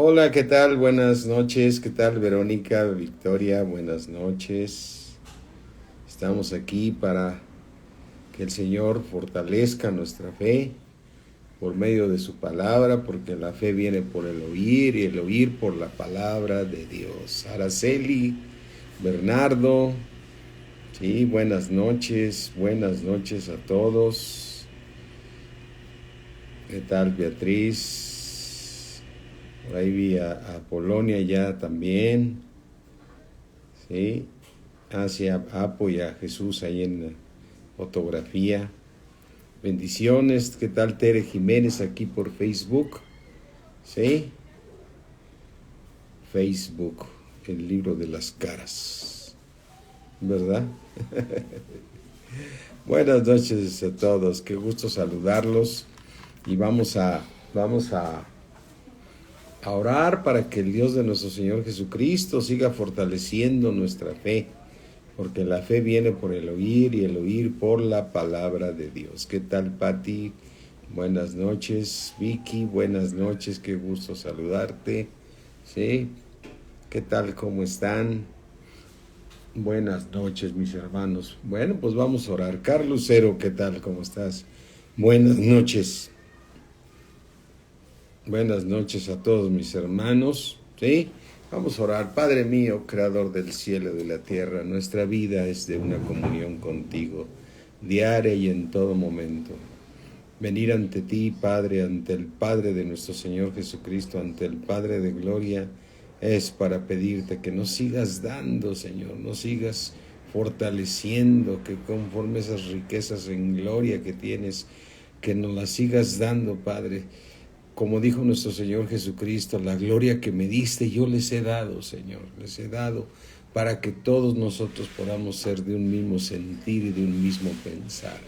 Hola, ¿qué tal? Buenas noches. ¿Qué tal, Verónica, Victoria? Buenas noches. Estamos aquí para que el Señor fortalezca nuestra fe por medio de su palabra, porque la fe viene por el oír y el oír por la palabra de Dios. Araceli, Bernardo, sí, buenas noches a todos. ¿Qué tal, Beatriz? Por ahí vi a Polonia ya también, ¿sí? Hacia Apo y a Jesús ahí en la fotografía. Bendiciones, ¿qué tal Tere Jiménez aquí por Facebook? ¿Sí? Facebook, el libro de las caras, ¿verdad? Buenas noches a todos, qué gusto saludarlos y vamos a orar para que el Dios de nuestro Señor Jesucristo siga fortaleciendo nuestra fe, porque la fe viene por el oír y el oír por la palabra de Dios. ¿Qué tal, Patti? Buenas noches. Vicky, buenas noches, qué gusto saludarte. ¿Sí? ¿Qué tal? ¿Cómo están? Buenas noches, mis hermanos. Bueno, pues vamos a orar. Carlos Cero, ¿qué tal? ¿Cómo estás? Buenas noches. Buenas noches a todos mis hermanos. ¿Sí? Vamos a orar. Padre mío, creador del cielo y de la tierra, nuestra vida es de una comunión contigo, diaria y en todo momento. Venir ante ti, Padre, ante el Padre de nuestro Señor Jesucristo, ante el Padre de gloria, es para pedirte que nos sigas dando, Señor, nos sigas fortaleciendo, que conforme esas riquezas en gloria que tienes, que nos las sigas dando, Padre. Como dijo nuestro Señor Jesucristo, la gloria que me diste yo les he dado, Señor, les he dado para que todos nosotros podamos ser de un mismo sentir y de un mismo pensar.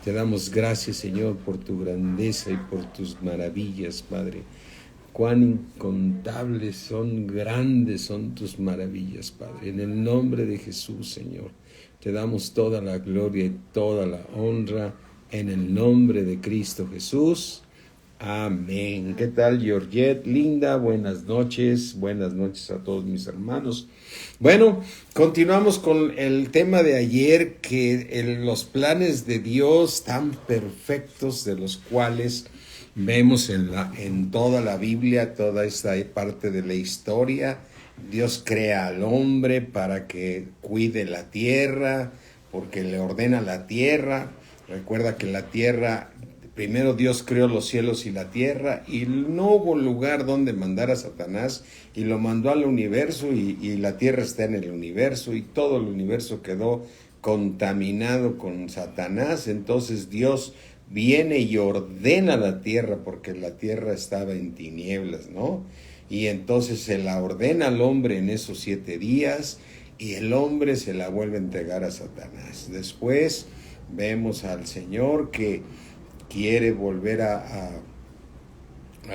Te damos gracias, Señor, por tu grandeza y por tus maravillas, Padre. Cuán incontables son, grandes son tus maravillas, Padre. En el nombre de Jesús, Señor, te damos toda la gloria y toda la honra en el nombre de Cristo Jesús. Amén. ¿Qué tal, Georgette? Linda, buenas noches a todos mis hermanos. Bueno, continuamos con el tema de ayer, que los planes de Dios tan perfectos, de los cuales vemos en toda la Biblia, toda esta parte de la historia. Dios crea al hombre para que cuide la tierra, porque le ordena la tierra. Recuerda que la tierra, primero Dios creó los cielos y la tierra y no hubo lugar donde mandar a Satanás, y lo mandó al universo, y la tierra está en el universo y todo el universo quedó contaminado con Satanás. Entonces Dios viene y ordena la tierra, porque la tierra estaba en tinieblas, ¿no? Y entonces se la ordena al hombre en esos 7 días y el hombre se la vuelve a entregar a Satanás. Después vemos al Señor que quiere volver a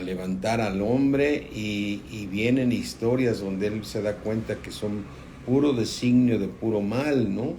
levantar al hombre, y vienen historias donde él se da cuenta que son puro designio de puro mal, ¿no?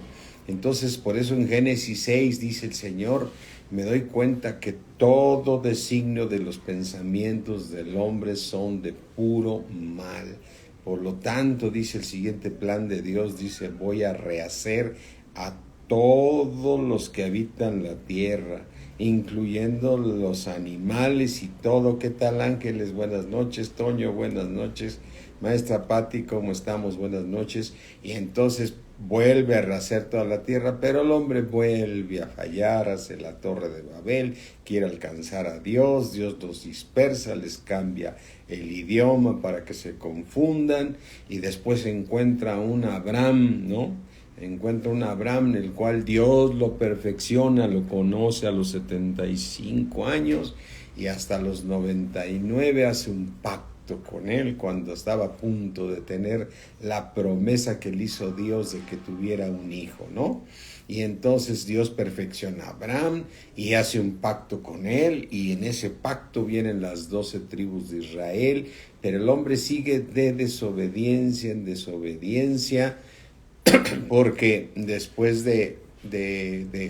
Entonces, por eso en Génesis 6 dice el Señor, me doy cuenta que todo designio de los pensamientos del hombre son de puro mal. Por lo tanto, dice el siguiente plan de Dios, dice, voy a rehacer a todos los que habitan la tierra, incluyendo los animales y todo. ¿Qué tal, Ángeles? Buenas noches. Toño, buenas noches. Maestra Patti, ¿cómo estamos? Buenas noches. Y entonces vuelve a rehacer toda la tierra, pero el hombre vuelve a fallar, hace la torre de Babel, quiere alcanzar a Dios, Dios los dispersa, les cambia el idioma para que se confundan, y después encuentra un Abraham, ¿no? Encuentra un Abraham en el cual Dios lo perfecciona, lo conoce a los 75 años, y hasta los 99 hace un pacto con él cuando estaba a punto de tener la promesa que le hizo Dios de que tuviera un hijo, ¿no? Y entonces Dios perfecciona a Abraham y hace un pacto con él, y en ese pacto vienen las 12 tribus de Israel, pero el hombre sigue de desobediencia en desobediencia, porque después de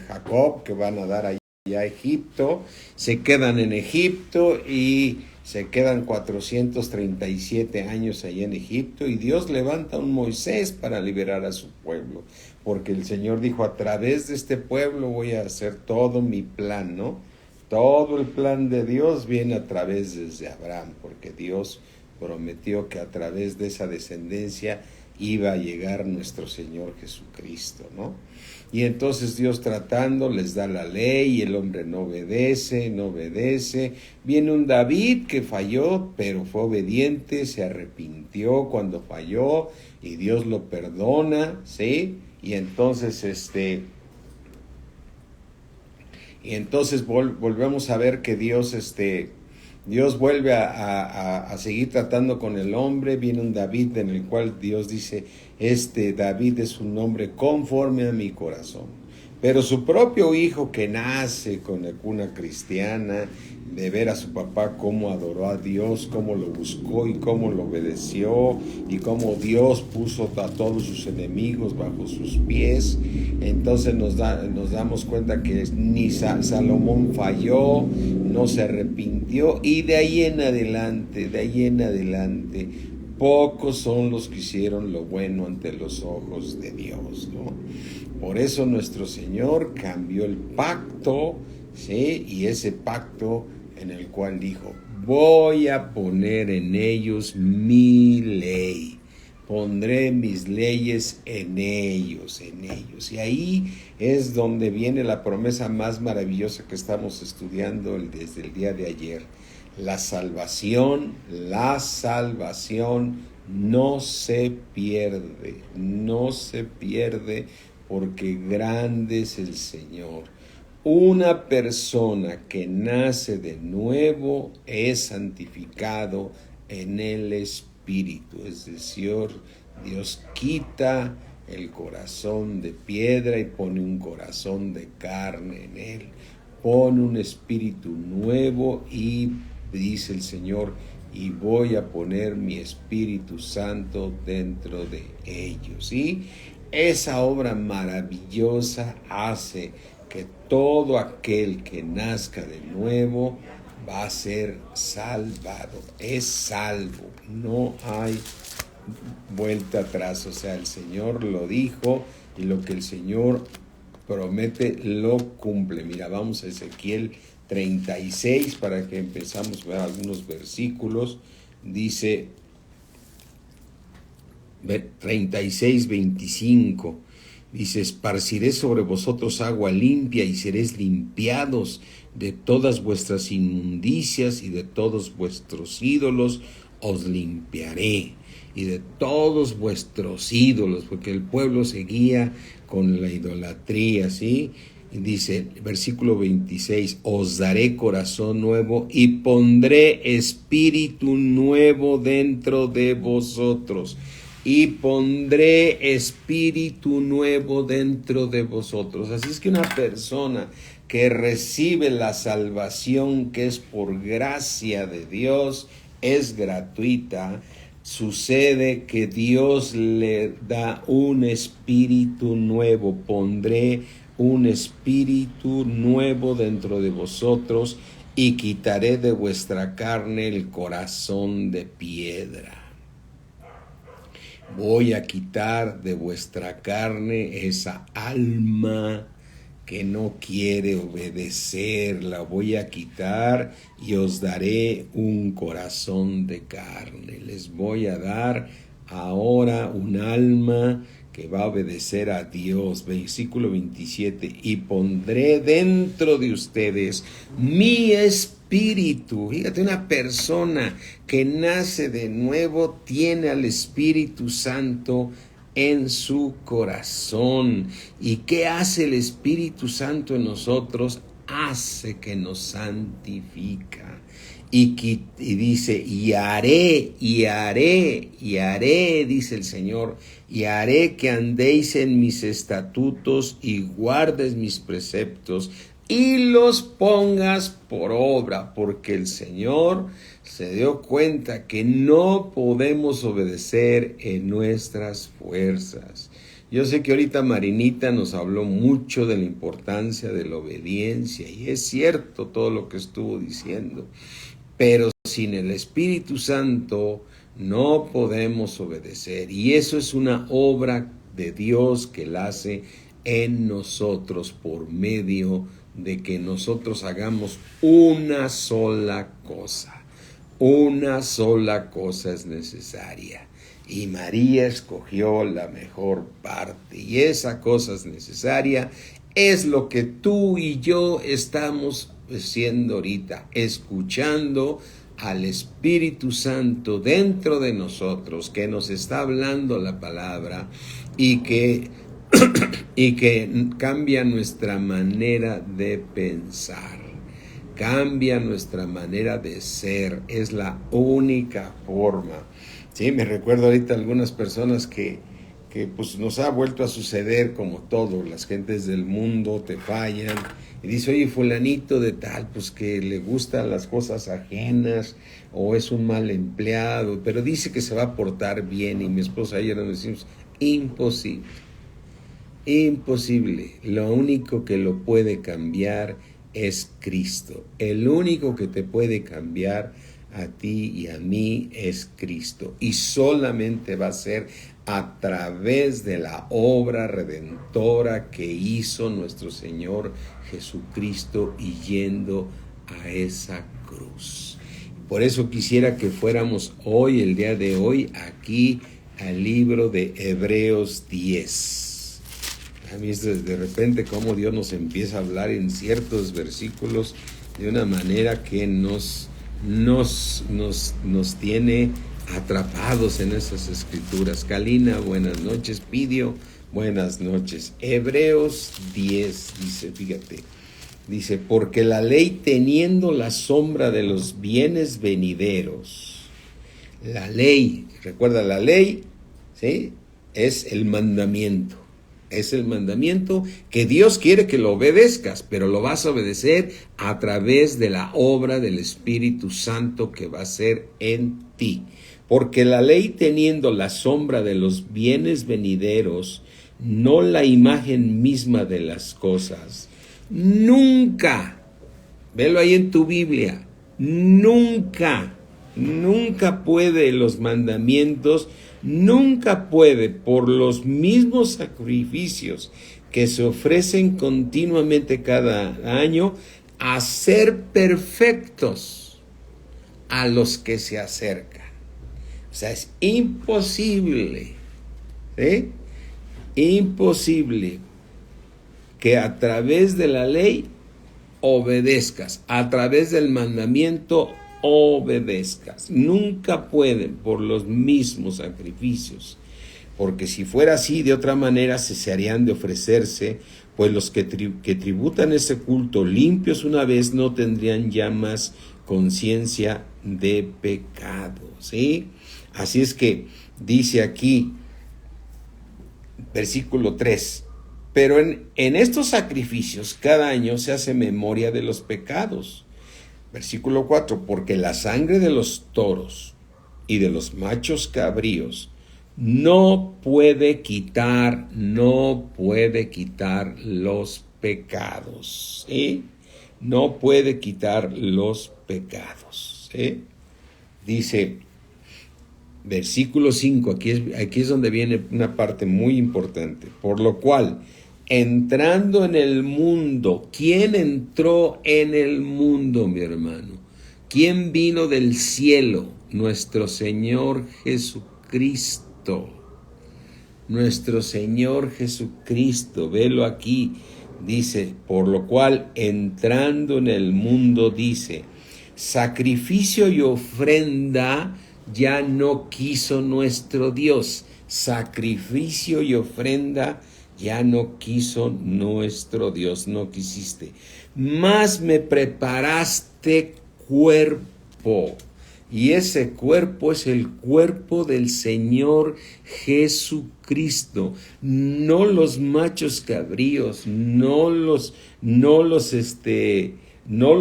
Jacob, que van a dar allá a Egipto, se quedan en Egipto y se quedan 437 años allá en Egipto y Dios levanta a un Moisés para liberar a su pueblo, porque el Señor dijo, a través de este pueblo voy a hacer todo mi plan, ¿no? Todo el plan de Dios viene a través desde Abraham, porque Dios prometió que a través de esa descendencia iba a llegar nuestro Señor Jesucristo, ¿no? Y entonces Dios tratando les da la ley y el hombre no obedece. Viene un David que falló, pero fue obediente, se arrepintió cuando falló y Dios lo perdona, ¿sí? Y entonces volvemos a ver que Dios vuelve a seguir tratando con el hombre. Viene un David en el cual Dios dice, David es un hombre conforme a mi corazón. Pero su propio hijo que nace con la cuna cristiana, de ver a su papá cómo adoró a Dios, cómo lo buscó y cómo lo obedeció, y cómo Dios puso a todos sus enemigos bajo sus pies, entonces nos damos cuenta que ni Salomón falló, no se arrepintió, y de ahí en adelante, pocos son los que hicieron lo bueno ante los ojos de Dios, ¿no? Por eso nuestro Señor cambió el pacto, ¿sí? Y ese pacto en el cual dijo, voy a poner en ellos mi ley, pondré mis leyes en ellos. Y ahí es donde viene la promesa más maravillosa que estamos estudiando desde el día de ayer. La salvación no se pierde, porque grande es el Señor. Una persona que nace de nuevo es santificado en el Espíritu, es decir, Dios quita el corazón de piedra y pone un corazón de carne en él, pone un espíritu nuevo y dice el Señor, y voy a poner mi Espíritu Santo dentro de ellos. ¿Sí? Esa obra maravillosa hace que todo aquel que nazca de nuevo va a ser salvado, es salvo, no hay vuelta atrás. O sea, el Señor lo dijo y lo que el Señor promete lo cumple. Mira, vamos a Ezequiel 36 para que empezamos a ver algunos versículos. Dice 36:25, dice, esparciré sobre vosotros agua limpia y seréis limpiados de todas vuestras inmundicias y de todos vuestros ídolos os limpiaré, y de todos vuestros ídolos, porque el pueblo seguía con la idolatría, ¿sí? Y dice, versículo 26, os daré corazón nuevo y pondré espíritu nuevo dentro de vosotros. Y pondré espíritu nuevo dentro de vosotros. Así es que una persona que recibe la salvación que es por gracia de Dios, es gratuita, sucede que Dios le da un espíritu nuevo. Pondré un espíritu nuevo dentro de vosotros y quitaré de vuestra carne el corazón de piedra. Voy a quitar de vuestra carne esa alma que no quiere obedecer, la voy a quitar y os daré un corazón de carne. Les voy a dar ahora un alma que va a obedecer a Dios. Versículo 27, y pondré dentro de ustedes mi espíritu. Fíjate, una persona que nace de nuevo tiene al Espíritu Santo en su corazón. ¿Y qué hace el Espíritu Santo en nosotros? Hace que nos santifica. Y dice, y haré, dice el Señor, y haré que andéis en mis estatutos y guardes mis preceptos y los pongas por obra, porque el Señor se dio cuenta que no podemos obedecer en nuestras fuerzas. Yo sé que ahorita Marinita nos habló mucho de la importancia de la obediencia, y es cierto todo lo que estuvo diciendo, pero sin el Espíritu Santo no podemos obedecer. Y eso es una obra de Dios que Él hace en nosotros por medio de que nosotros hagamos una sola cosa. Una sola cosa es necesaria. Y María escogió la mejor parte. Y esa cosa es necesaria. Es lo que tú y yo estamos haciendo ahorita. Escuchando al Espíritu Santo dentro de nosotros. Que nos está hablando la palabra. Y que cambia nuestra manera de pensar. Cambia nuestra manera de ser. Es la única forma. Sí, me recuerdo ahorita algunas personas que pues nos ha vuelto a suceder como todo. Las gentes del mundo te fallan. Y dice, oye, fulanito de tal, pues que le gustan las cosas ajenas o es un mal empleado, pero dice que se va a portar bien. Y mi esposa y ayer nos decimos, imposible. Imposible. Lo único que lo puede cambiar es Cristo. El único que te puede cambiar a ti y a mí es Cristo. Y solamente va a ser a través de la obra redentora que hizo nuestro Señor Jesucristo y yendo a esa cruz. Por eso quisiera que fuéramos hoy, el día de hoy, aquí al libro de Hebreos 10. A mí es de repente como Dios nos empieza a hablar en ciertos versículos de una manera que nos tiene atrapados en esas escrituras. Kalina, buenas noches. Pidio, buenas noches. Hebreos 10 dice, fíjate, dice, porque la ley teniendo la sombra de los bienes venideros, la ley, recuerda la ley, ¿sí? Es el mandamiento. Es el mandamiento que Dios quiere que lo obedezcas, pero lo vas a obedecer a través de la obra del Espíritu Santo que va a ser en ti. Porque la ley teniendo la sombra de los bienes venideros, no la imagen misma de las cosas, nunca, velo ahí en tu Biblia, nunca puede los mandamientos, nunca puede, por los mismos sacrificios que se ofrecen continuamente cada año, hacer perfectos a los que se acercan. O sea, es imposible, ¿sí? Imposible que a través de la ley obedezcas, a través del mandamiento obedezcas. Nunca pueden por los mismos sacrificios, porque si fuera así, de otra manera se harían de ofrecerse, pues los que tributan ese culto limpios una vez no tendrían ya más conciencia de pecado, ¿sí? Así es que dice aquí, versículo 3, pero en estos sacrificios cada año se hace memoria de los pecados. Versículo 4, porque la sangre de los toros y de los machos cabríos no puede quitar los pecados, ¿sí? No puede quitar los pecados, ¿sí? Dice, versículo 5, aquí es donde viene una parte muy importante, por lo cual, entrando en el mundo, ¿quién entró en el mundo, mi hermano? ¿Quién vino del cielo? Nuestro Señor Jesucristo. Nuestro Señor Jesucristo, velo aquí, dice, por lo cual, entrando en el mundo, dice, sacrificio y ofrenda ya no quiso nuestro Dios. Sacrificio y ofrenda ya no quiso nuestro Dios, no quisiste. Mas me preparaste cuerpo. Y ese cuerpo es el cuerpo del Señor Jesucristo. No los machos cabríos, no los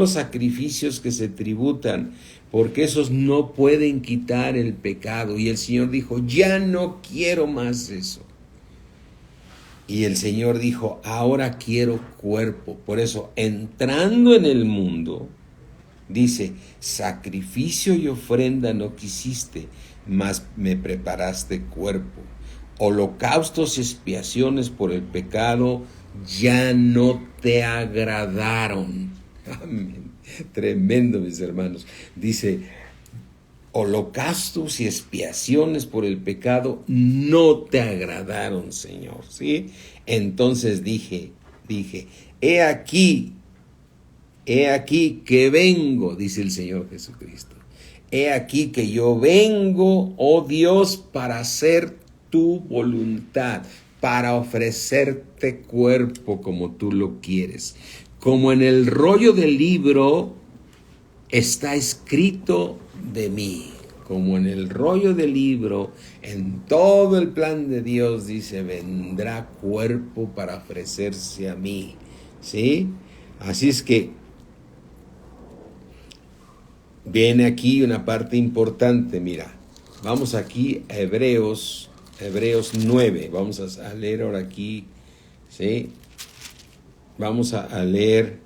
sacrificios que se tributan, porque esos no pueden quitar el pecado. Y el Señor dijo, ya no quiero más eso. Y el Señor dijo, ahora quiero cuerpo. Por eso, entrando en el mundo, Dice, sacrificio y ofrenda no quisiste, mas me preparaste cuerpo. Holocaustos y expiaciones por el pecado ya no te agradaron. Amén. Tremendo, mis hermanos. Dice, holocaustos y expiaciones por el pecado no te agradaron, Señor, ¿sí? Entonces dije, he aquí que vengo, dice el Señor Jesucristo. He aquí que yo vengo, oh Dios, para hacer tu voluntad, para ofrecerte cuerpo como tú lo quieres. Como en el rollo del libro está escrito de mí, como en el rollo del libro, en todo el plan de Dios dice, vendrá cuerpo para ofrecerse a mí, ¿sí? Así es que viene aquí una parte importante, mira, vamos aquí a Hebreos 9, vamos a leer ahora aquí, ¿sí? Vamos a leer,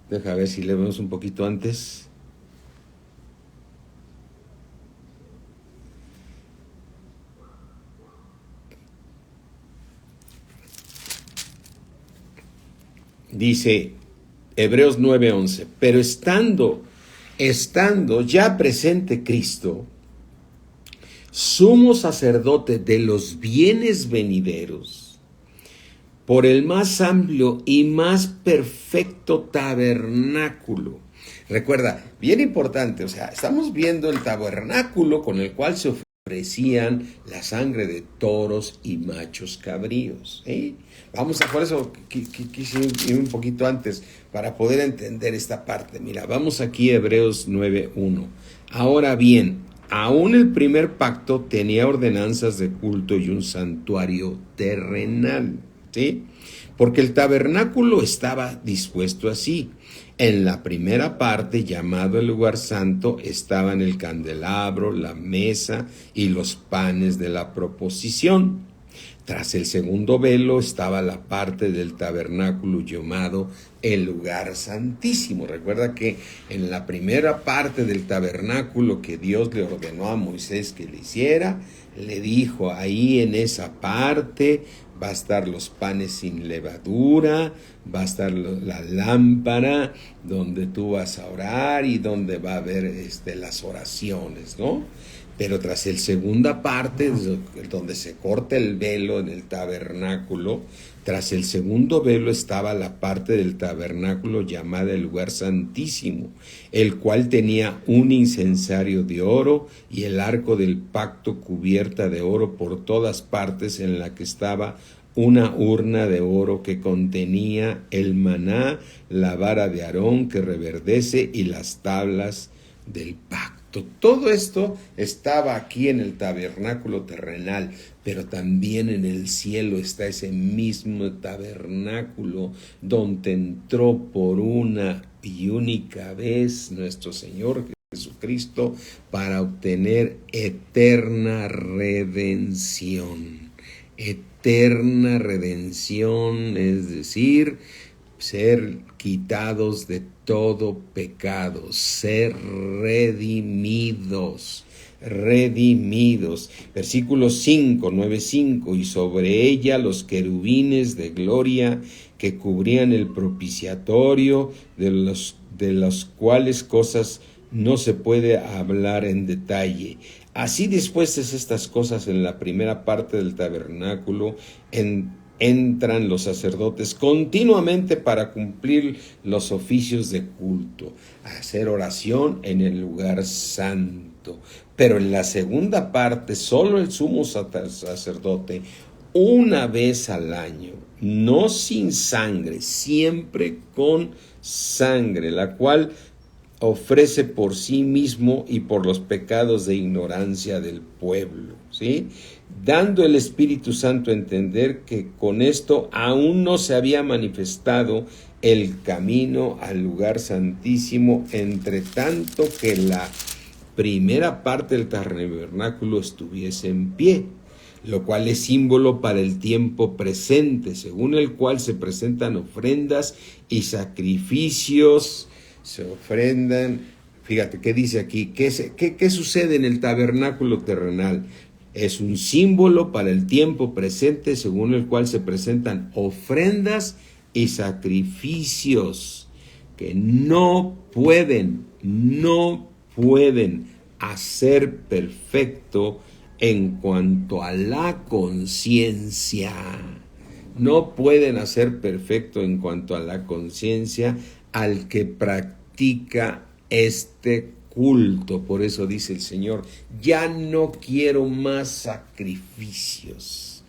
deja ver si leemos un poquito antes. Dice Hebreos 9:11, pero estando ya presente Cristo, sumo sacerdote de los bienes venideros, por el más amplio y más perfecto tabernáculo. Recuerda, bien importante, o sea, estamos viendo el tabernáculo con el cual se ofrecían la sangre de toros y machos cabríos, ¿sí? Vamos a, por eso quise ir un poquito antes para poder entender esta parte. Mira, vamos aquí a Hebreos 9:1. Ahora bien, aún el primer pacto tenía ordenanzas de culto y un santuario terrenal, ¿sí? Porque el tabernáculo estaba dispuesto así. En la primera parte, llamado el lugar santo, estaban el candelabro, la mesa y los panes de la proposición. Tras el segundo velo estaba la parte del tabernáculo llamado el lugar santísimo. Recuerda que en la primera parte del tabernáculo que Dios le ordenó a Moisés que le hiciera, le dijo, ahí en esa parte va a estar los panes sin levadura, va a estar la lámpara donde tú vas a orar y donde va a haber las oraciones, ¿no? Pero tras la segunda parte, donde se corta el velo en el tabernáculo, tras el segundo velo estaba la parte del tabernáculo llamada el lugar santísimo, el cual tenía un incensario de oro y el arco del pacto cubierta de oro por todas partes, en la que estaba una urna de oro que contenía el maná, la vara de Aarón que reverdece y las tablas del pacto. Todo esto estaba aquí en el tabernáculo terrenal, pero también en el cielo está ese mismo tabernáculo donde entró por una y única vez nuestro Señor Jesucristo para obtener eterna redención. Eterna redención, es decir, ser quitados de todo pecado, ser redimidos. Versículo 5, 9:5, y sobre ella los querubines de gloria que cubrían el propiciatorio, de las cuales cosas no se puede hablar en detalle. Así dispuestas estas cosas en la primera parte del tabernáculo, entran los sacerdotes continuamente para cumplir los oficios de culto, hacer oración en el lugar santo. Pero en la segunda parte, solo el sumo sacerdote, una vez al año, no sin sangre, siempre con sangre, la cual ofrece por sí mismo y por los pecados de ignorancia del pueblo, ¿sí? Dando el Espíritu Santo a entender que con esto aún no se había manifestado el camino al lugar santísimo, entre tanto que la primera parte del tabernáculo estuviese en pie, lo cual es símbolo para el tiempo presente, según el cual se presentan ofrendas y sacrificios se ofrendan. Fíjate, ¿qué dice aquí? ¿Qué sucede en el tabernáculo terrenal? Es un símbolo para el tiempo presente, según el cual se presentan ofrendas y sacrificios que no pueden hacer perfecto en cuanto a la conciencia. No pueden hacer perfecto en cuanto a la conciencia al que practica este culto. Por eso dice el Señor, ya no quiero más sacrificios,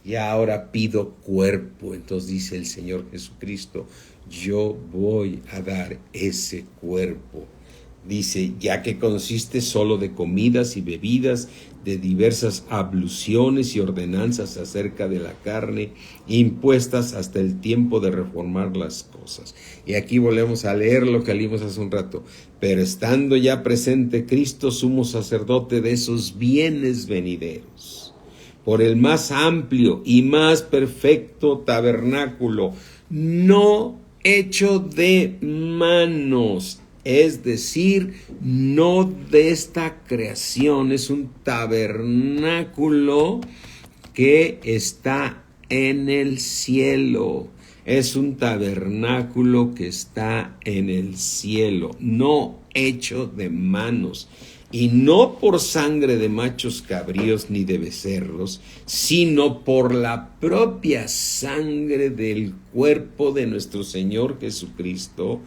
ya ahora pido cuerpo. Entonces dice el Señor Jesucristo, yo voy a dar ese cuerpo. Dice, ya que consiste solo de comidas y bebidas, de diversas abluciones y ordenanzas acerca de la carne, impuestas hasta el tiempo de reformar las cosas. Y aquí volvemos a leer lo que leímos hace un rato. Pero estando ya presente Cristo, sumo sacerdote de esos bienes venideros, por el más amplio y más perfecto tabernáculo, no hecho de manos, es decir, no de esta creación. Es un tabernáculo que está en el cielo. Es un tabernáculo que está en el cielo, no hecho de manos. Y no por sangre de machos cabríos ni de becerros, sino por la propia sangre del cuerpo de nuestro Señor Jesucristo,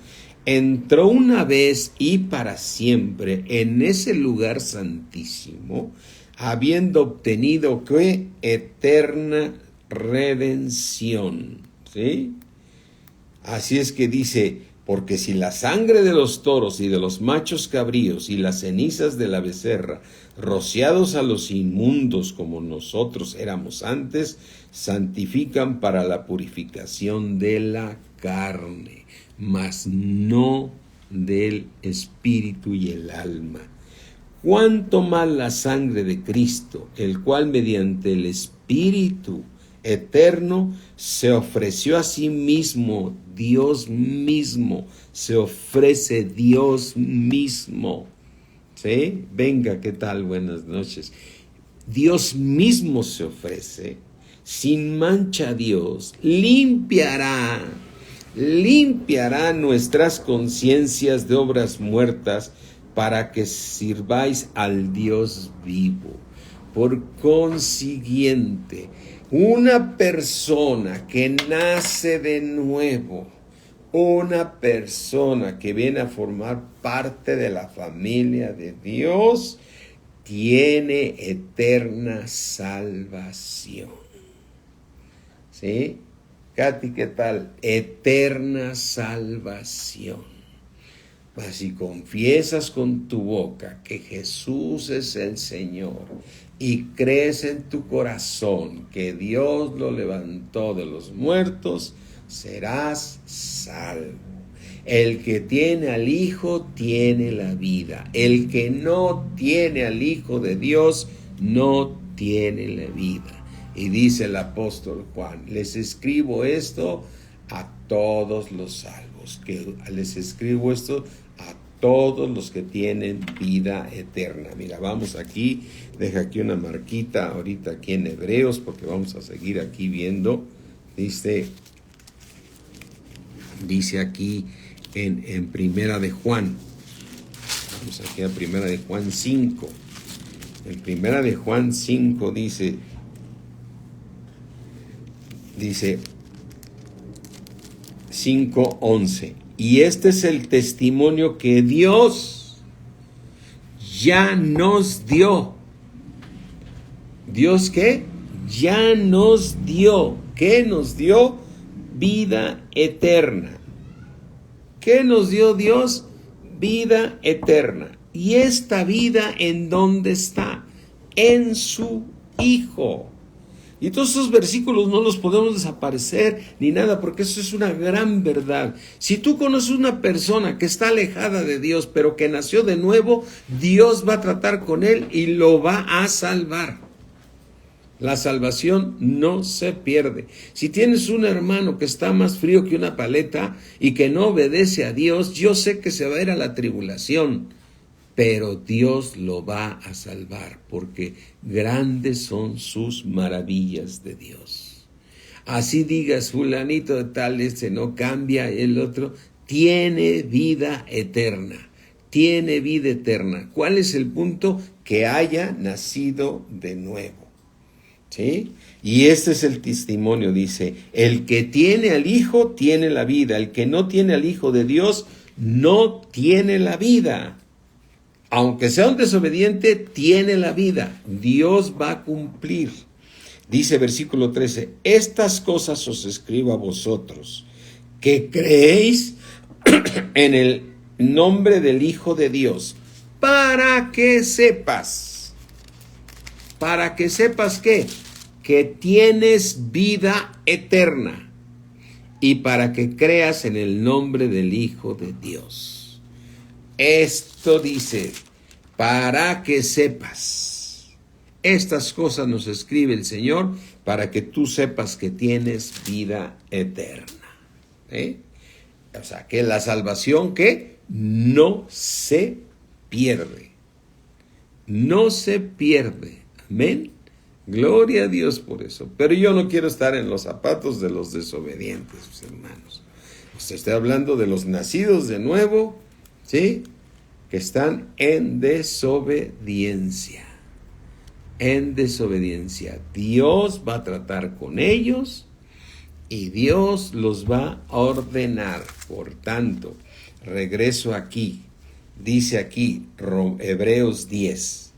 entró una vez y para siempre en ese lugar santísimo, habiendo obtenido ¿qué? Eterna redención. ¿Sí? Así es que dice, porque si la sangre de los toros y de los machos cabríos y las cenizas de la becerra, rociados a los inmundos como nosotros éramos antes, santifican para la purificación de la carne, mas no del espíritu y el alma. Cuánto más la sangre de Cristo, el cual mediante el Espíritu eterno se ofreció a sí mismo, Dios mismo, se ofrece Dios mismo. ¿Sí? Venga, ¿qué tal? Buenas noches. Dios mismo se ofrece, sin mancha a Dios, limpiará nuestras conciencias de obras muertas para que sirváis al Dios vivo. Por consiguiente, una persona que nace de nuevo, una persona que viene a formar parte de la familia de Dios, tiene eterna salvación. ¿Sí? Katy, ¿qué tal? Eterna salvación. Mas si confiesas con tu boca que Jesús es el Señor y crees en tu corazón que Dios lo levantó de los muertos, serás salvo. El que tiene al Hijo tiene la vida. El que no tiene al Hijo de Dios no tiene la vida. Y dice el apóstol Juan, les escribo esto a todos los salvos, que les escribo esto a todos los que tienen vida eterna. Mira, vamos aquí, deja aquí una marquita ahorita aquí en Hebreos, porque vamos a seguir aquí viendo. Dice aquí en Primera de Juan, vamos aquí a Primera de Juan 5. En Primera de Juan 5 dice 5:11, y este es el testimonio que Dios ya nos dio. ¿Dios qué? Ya nos dio. ¿Qué nos dio? Vida eterna. ¿Qué nos dio Dios? Vida eterna. ¿Y esta vida en dónde está? En su Hijo. Y todos esos versículos no los podemos desaparecer ni nada, porque eso es una gran verdad. Si tú conoces una persona que está alejada de Dios, pero que nació de nuevo, Dios va a tratar con él y lo va a salvar. La salvación no se pierde. Si tienes un hermano que está más frío que una paleta y que no obedece a Dios, yo sé que se va a ir a la tribulación, pero Dios lo va a salvar, porque grandes son sus maravillas de Dios. Así digas, fulanito de tal, no cambia, el otro tiene vida eterna. Tiene vida eterna. ¿Cuál es el punto? Que haya nacido de nuevo. ¿Sí? Y este es el testimonio, dice, el que tiene al Hijo tiene la vida, el que no tiene al Hijo de Dios no tiene la vida. Aunque sea un desobediente, tiene la vida. Dios va a cumplir. Dice versículo 13, estas cosas os escribo a vosotros, que creéis en el nombre del Hijo de Dios, para que sepas que tienes vida eterna, y para que creas en el nombre del Hijo de Dios. Esto dice, para que sepas. Estas cosas nos escribe el Señor para que tú sepas que tienes vida eterna. O sea, que la salvación que no se pierde. No se pierde. Amén. Gloria a Dios por eso. Pero yo no quiero estar en los zapatos de los desobedientes, mis hermanos. Estoy hablando de los nacidos de nuevo, ¿sí? Que están en desobediencia. En desobediencia. Dios va a tratar con ellos y Dios los va a ordenar. Por tanto, regreso aquí. Dice aquí, Hebreos 10.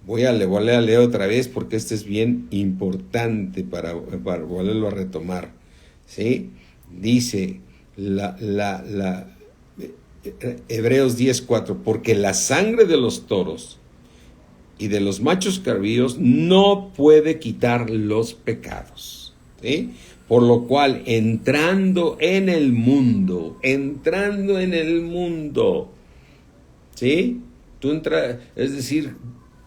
Voy a leer otra vez porque este es bien importante para volverlo a retomar. ¿Sí? Dice Hebreos 10:4, porque la sangre de los toros y de los machos cabríos no puede quitar los pecados. ¿Sí? Por lo cual, entrando en el mundo, ¿sí? Es decir,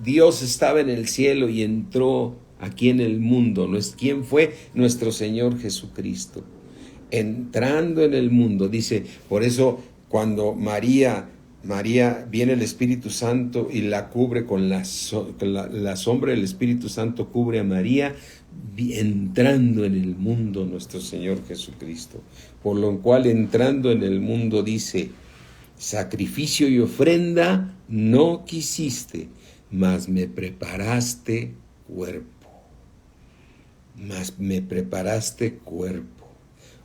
Dios estaba en el cielo y entró aquí en el mundo. ¿Quién fue? Nuestro Señor Jesucristo. Entrando en el mundo, dice, por eso cuando María viene el Espíritu Santo y la cubre con la sombra del Espíritu Santo, cubre a María, entrando en el mundo nuestro Señor Jesucristo. Por lo cual, entrando en el mundo, dice, sacrificio y ofrenda no quisiste, mas me preparaste cuerpo.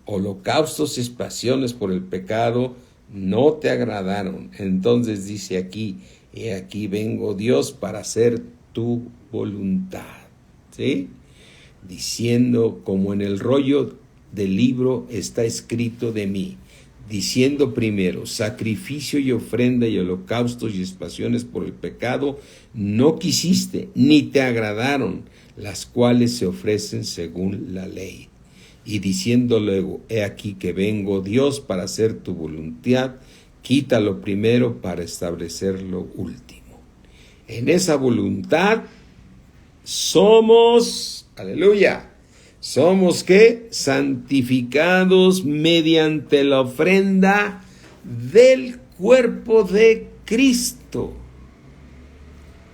Holocaustos y expiaciones por el pecado no te agradaron. Entonces dice aquí, he aquí vengo, Dios, para hacer tu voluntad. ¿Sí? Diciendo, como en el rollo del libro está escrito de mí, diciendo primero, sacrificio y ofrenda y holocaustos y expiaciones por el pecado no quisiste, ni te agradaron, las cuales se ofrecen según la ley. Y diciendo luego, he aquí que vengo, Dios, para hacer tu voluntad, quita lo primero para establecer lo último. En esa voluntad somos, aleluya, somos ¿qué? Santificados mediante la ofrenda del cuerpo de Cristo.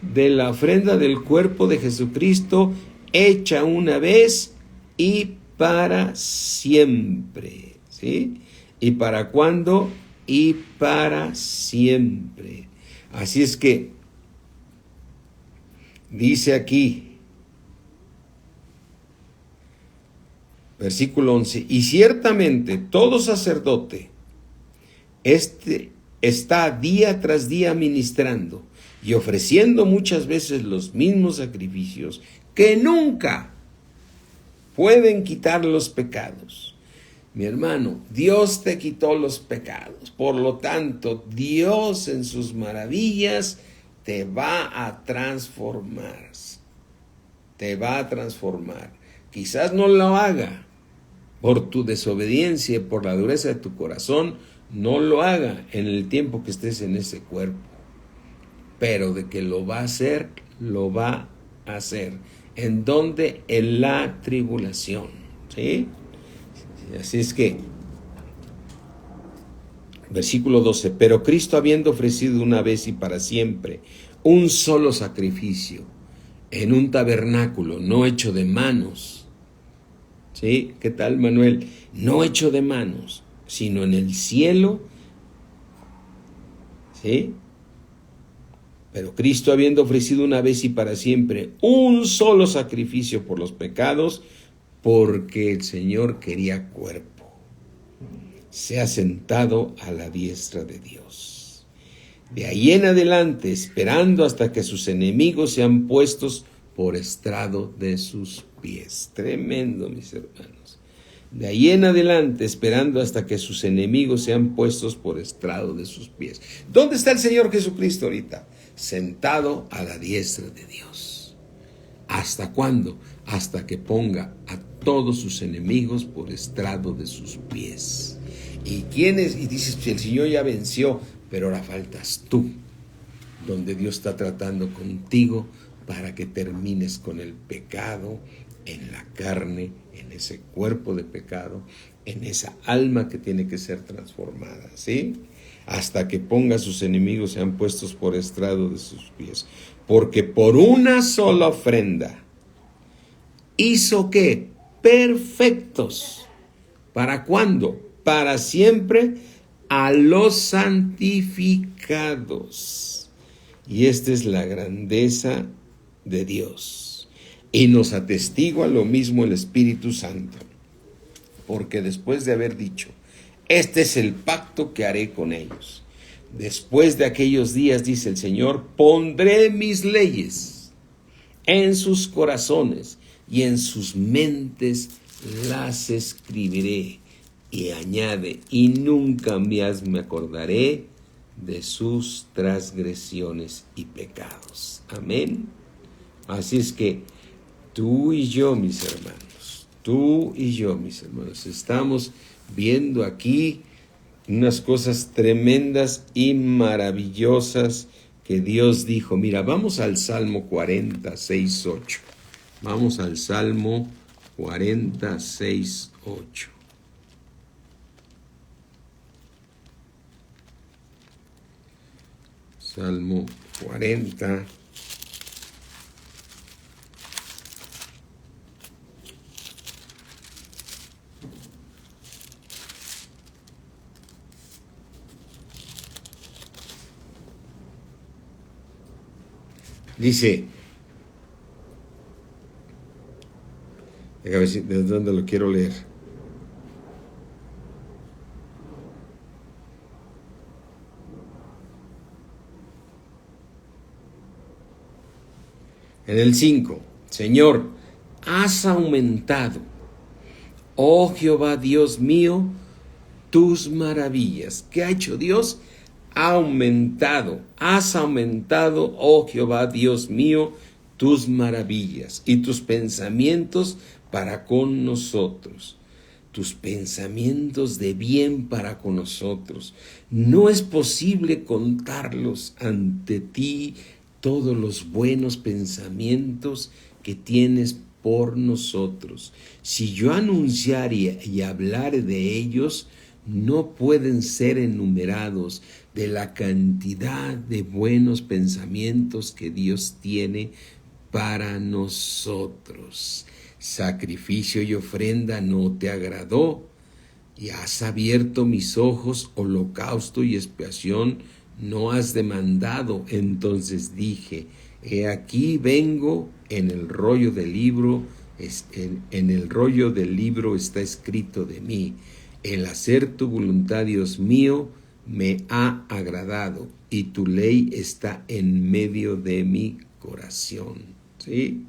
De la ofrenda del cuerpo de Jesucristo, hecha una vez y para siempre. ¿Sí? ¿Y para cuándo? Y para siempre. Así es que, dice aquí, versículo 11, y ciertamente todo sacerdote está día tras día ministrando y ofreciendo muchas veces los mismos sacrificios que nunca pueden quitar los pecados. Mi hermano, Dios te quitó los pecados, por lo tanto, Dios en sus maravillas te va a transformar. Te va a transformar. Quizás no lo haga por tu desobediencia, por la dureza de tu corazón, no lo haga en el tiempo que estés en ese cuerpo. Pero de que lo va a hacer, lo va hacer. ¿En dónde? En la tribulación. ¿Sí? Así es que, versículo 12, pero Cristo habiendo ofrecido una vez y para siempre un solo sacrificio en un tabernáculo no hecho de manos. ¿Sí? ¿Qué tal, Manuel? No hecho de manos, sino en el cielo. ¿Sí? Pero Cristo habiendo ofrecido una vez y para siempre un solo sacrificio por los pecados, porque el Señor quería cuerpo, se ha sentado a la diestra de Dios. De ahí en adelante, esperando hasta que sus enemigos sean puestos por estrado de sus pies. Tremendo, mis hermanos. De ahí en adelante, esperando hasta que sus enemigos sean puestos por estrado de sus pies. ¿Dónde está el Señor Jesucristo ahorita? Sentado a la diestra de Dios. ¿Hasta cuándo? Hasta que ponga a todos sus enemigos por estrado de sus pies. ¿Y quiénes? Y dices, el Señor ya venció, pero ahora faltas tú, donde Dios está tratando contigo para que termines con el pecado en la carne, en ese cuerpo de pecado, en esa alma que tiene que ser transformada, ¿sí? Hasta que ponga a sus enemigos sean puestos por estrado de sus pies. Porque por una sola ofrenda hizo ¿qué? Perfectos. ¿Para cuándo? Para siempre a los santificados. Y esta es la grandeza de Dios. Y nos atestigua lo mismo el Espíritu Santo. Porque después de haber dicho, este es el pacto que haré con ellos. Después de aquellos días, dice el Señor, pondré mis leyes en sus corazones y en sus mentes las escribiré. Y añade, y nunca más me acordaré de sus transgresiones y pecados. Amén. Así es que tú y yo, mis hermanos, estamos viendo aquí unas cosas tremendas y maravillosas que Dios dijo. Mira, vamos al Salmo 46:8. Vamos al Salmo 46:8. Salmo 40. Dice, déjame ver de dónde lo quiero leer. En el 5, Señor, has aumentado, oh Jehová Dios mío, tus maravillas. ¿Qué ha hecho Dios? Has aumentado, oh Jehová Dios mío, tus maravillas y tus pensamientos para con nosotros. Tus pensamientos de bien para con nosotros. No es posible contarlos ante ti, todos los buenos pensamientos que tienes por nosotros. Si yo anunciare y hablare de ellos, no pueden ser enumerados de la cantidad de buenos pensamientos que Dios tiene para nosotros. Sacrificio y ofrenda no te agradó, y has abierto mis ojos, holocausto y expiación no has demandado. Entonces dije, he aquí vengo, en el rollo del libro, en el rollo del libro está escrito de mí, el hacer tu voluntad, Dios mío, me ha agradado, y tu ley está en medio de mi corazón. ¿Sí?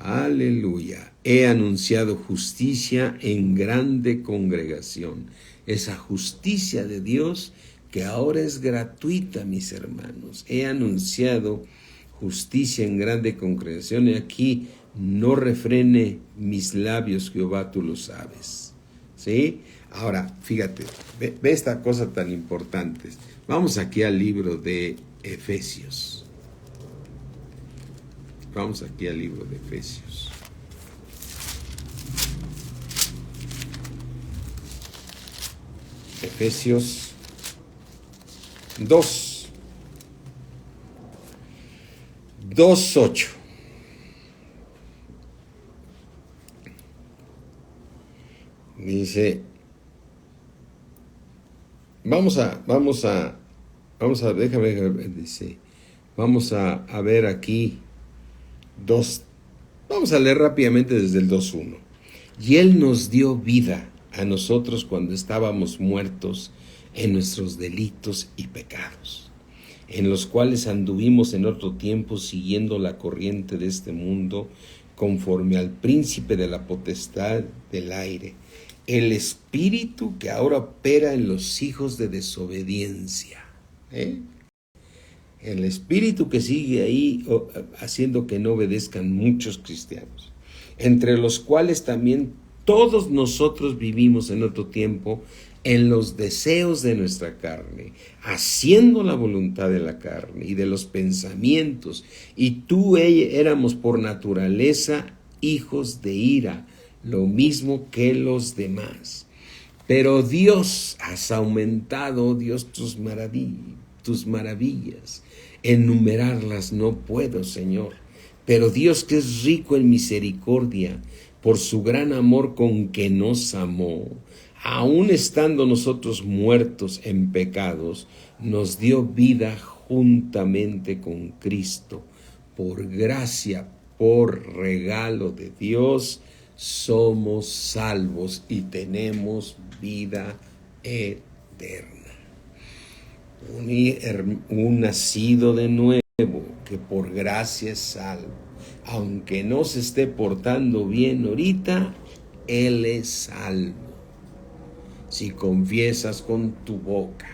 Aleluya. He anunciado justicia en grande congregación. Esa justicia de Dios que ahora es gratuita, mis hermanos. He anunciado justicia en grande congregación, y aquí no refrene mis labios, Jehová, tú lo sabes. ¿Sí? Ahora, fíjate, ve esta cosa tan importante. Vamos aquí al libro de Efesios. Vamos aquí al libro de Efesios. Efesios 2:8. Dice, dice, vamos a ver aquí vamos a leer rápidamente desde el 2:1. Y Él nos dio vida a nosotros cuando estábamos muertos en nuestros delitos y pecados, en los cuales anduvimos en otro tiempo siguiendo la corriente de este mundo, conforme al príncipe de la potestad del aire, el espíritu que ahora opera en los hijos de desobediencia. El espíritu que sigue ahí haciendo que no obedezcan muchos cristianos, entre los cuales también todos nosotros vivimos en otro tiempo en los deseos de nuestra carne, haciendo la voluntad de la carne y de los pensamientos, y tú éramos por naturaleza hijos de ira, lo mismo que los demás. Pero Dios, has aumentado, Dios, tus maravillas. Enumerarlas no puedo, Señor. Pero Dios, que es rico en misericordia, por su gran amor con que nos amó, aun estando nosotros muertos en pecados, nos dio vida juntamente con Cristo. Por gracia, por regalo de Dios, somos salvos y tenemos vida eterna. Un nacido de nuevo, que por gracia es salvo. Aunque no se esté portando bien ahorita, Él es salvo. Si confiesas con tu boca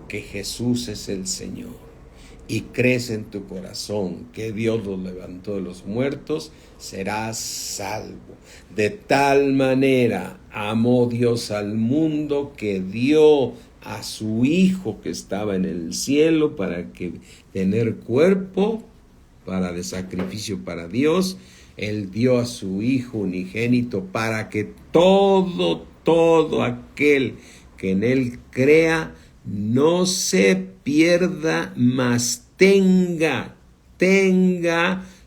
que Jesús es el Señor y crees en tu corazón que Dios lo levantó de los muertos, serás salvo. De tal manera amó Dios al mundo que dio a su Hijo que estaba en el cielo para que tener cuerpo para de sacrificio para Dios. Él dio a su Hijo unigénito para que todo aquel que en Él crea no se pierda, mas tenga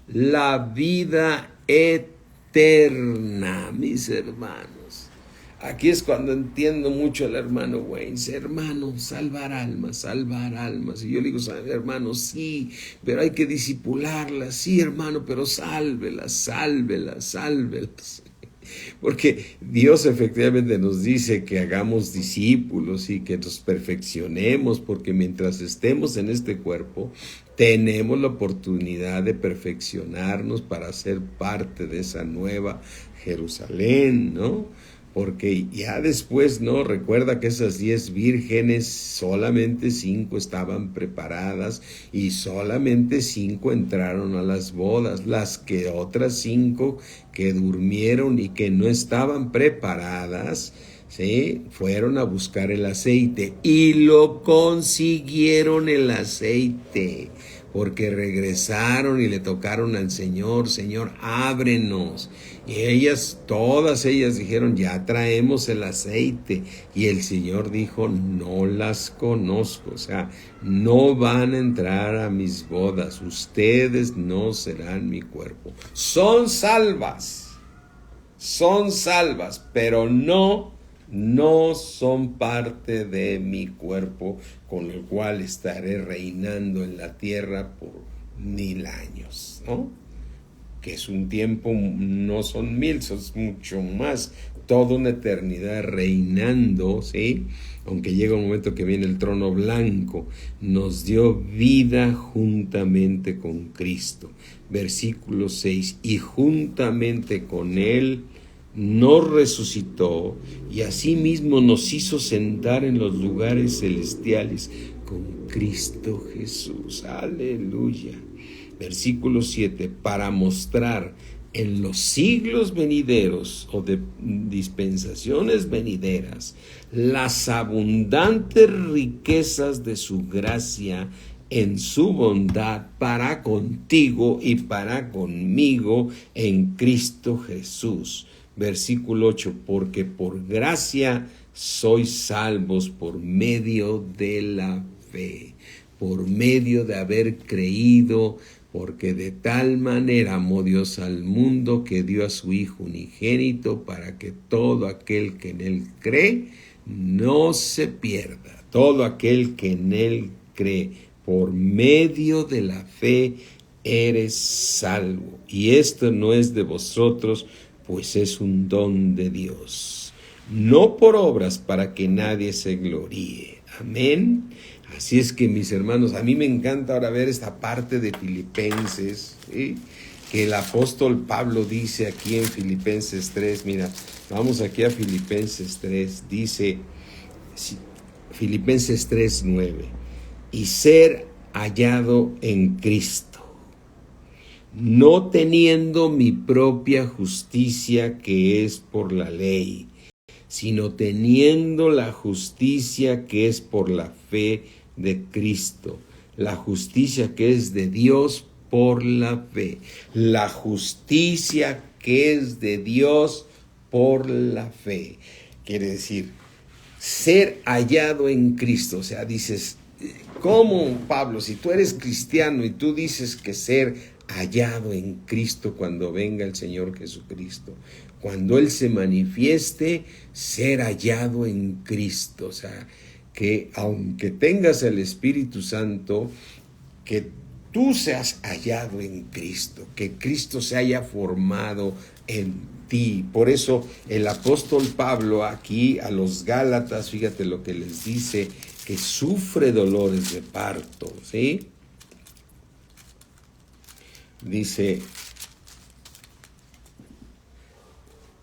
la vida eterna, mis hermanos. Aquí es cuando entiendo mucho al hermano Wayne. Hermano, salvar almas. Y yo le digo, hermano, sí, pero hay que disipularlas. Sí, hermano, pero sálvelas. Porque Dios efectivamente nos dice que hagamos discípulos y que nos perfeccionemos, porque mientras estemos en este cuerpo, tenemos la oportunidad de perfeccionarnos para ser parte de esa nueva Jerusalén, ¿no? Porque ya después, ¿no? Recuerda que esas 10 vírgenes, solamente 5 estaban preparadas y solamente 5 entraron a las bodas. Las que otras 5 que durmieron y que no estaban preparadas, ¿sí?, fueron a buscar el aceite y lo consiguieron, el aceite, porque regresaron y le tocaron al Señor: Señor, ábrenos. Y todas ellas dijeron: ya traemos el aceite. Y el Señor dijo: no las conozco. O sea, no van a entrar a mis bodas. Ustedes no serán mi cuerpo. Son salvas, pero no son parte de mi cuerpo, con el cual estaré reinando en la tierra por 1000 años, ¿no? Que es un tiempo, no son 1000, son mucho más, toda una eternidad reinando, ¿sí? Aunque llega un momento que viene el trono blanco. Nos dio vida juntamente con Cristo. Versículo 6, y juntamente con Él nos resucitó y asimismo nos hizo sentar en los lugares celestiales con Cristo Jesús. Aleluya. Versículo 7, para mostrar en los siglos venideros o de dispensaciones venideras las abundantes riquezas de su gracia en su bondad para contigo y para conmigo en Cristo Jesús. Versículo 8, porque por gracia sois salvos por medio de la fe, por medio de haber creído, porque de tal manera amó Dios al mundo que dio a su Hijo unigénito para que todo aquel que en él cree no se pierda. Todo aquel que en él cree, por medio de la fe eres salvo. Y esto no es de vosotros, pues es un don de Dios, no por obras para que nadie se gloríe. Amén. Así es que, mis hermanos, a mí me encanta ahora ver esta parte de Filipenses, ¿sí?, que el apóstol Pablo dice aquí en Filipenses 3. Mira, vamos aquí a Filipenses 3, dice Filipenses 3:9, y ser hallado en Cristo, no teniendo mi propia justicia que es por la ley, sino teniendo la justicia que es por la fe de Cristo, la justicia que es de Dios por la fe, la justicia que es de Dios por la fe. Quiere decir, ser hallado en Cristo. O sea, dices, ¿cómo, Pablo? Si tú eres cristiano y tú dices que ser hallado en Cristo cuando venga el Señor Jesucristo, cuando Él se manifieste, ser hallado en Cristo. O sea, que aunque tengas el Espíritu Santo, que tú seas hallado en Cristo, que Cristo se haya formado en ti. Por eso el apóstol Pablo aquí a los Gálatas, fíjate lo que les dice, que sufre dolores de parto, ¿sí? Dice